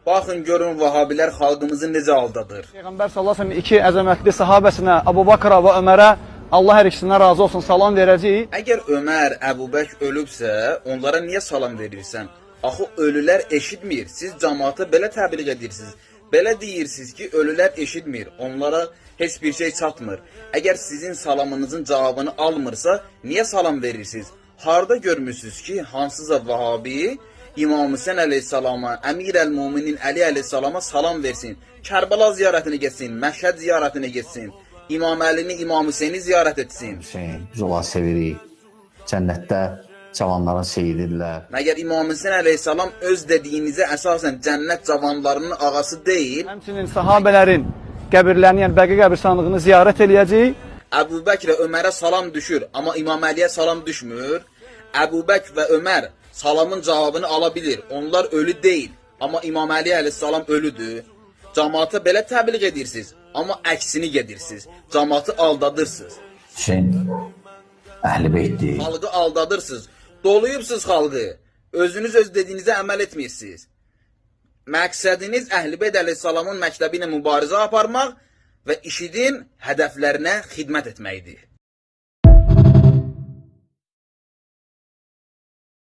Baxın görün Vahabilər xalqımızı necə aldadır. Peyğəmbər sallallahu əleyhi və səlləm iki əzəmətli sahabəsinə, Əbu Bakra və Ömərə Allah hər ikisindən razı olsun salam verəcəyik. Əgər Ömər, Əbubək ölübsə, onlara niyə salam verirsən? Axı ölülər eşitmir. Siz cəmaata belə təbliğ edirsiniz. Belə deyirsiniz ki, ölülər eşitmir. Onlara heç bir şey çatmır. Əgər sizin salamınızın cavabını almırsa, niyə salam verirsiniz? Harda görmürsünüz ki, hansısa Vahabi İmam Hüseyn əleyhissalama, Əmir əl-Müminin Əli əleyhissalama salam versin. Kərbəla ziyarətini getsin, Məşhəd ziyarətini getsin. İmam Əlini, İmam Hüseyni ziyarət etsin. Hüseyin, biz onları sevirik. Cənnətdə cavanların seyidirlər. Məgər İmam Hüseyn əleyhissalam öz dediyinizə əsasən cənnət cavanlarının ağası deyil. Həmçinin sahabələrin qəbirlərini, yəni Bəqi qəbirstanlığını ziyarət eləyəcəyik. Əbu Bəkr Ömərə salam düşür, amma İmam Əliyə salam düşmür. Əbu Bəkr və Ömər salamın cavabını ala bilir. Onlar ölü deyil, amma İmam Əli əleyhissalam ölüdür. Cəmaata belə təbliğ edirsiniz, amma əksini gedirsiniz. Cəmaatı aldadırsınız. Hüseyin, Əhl-i Beytdir. Xalqı aldadırsınız. Doluyubsuz xalqı. Özünüz öz dediyinizə əməl etmirsiniz. Məqsədiniz Əhl-i Beyt əleyhissalamın məktəbi ilə mübarizə aparmaq və işidin hədəflərinə xidmət etməkdir.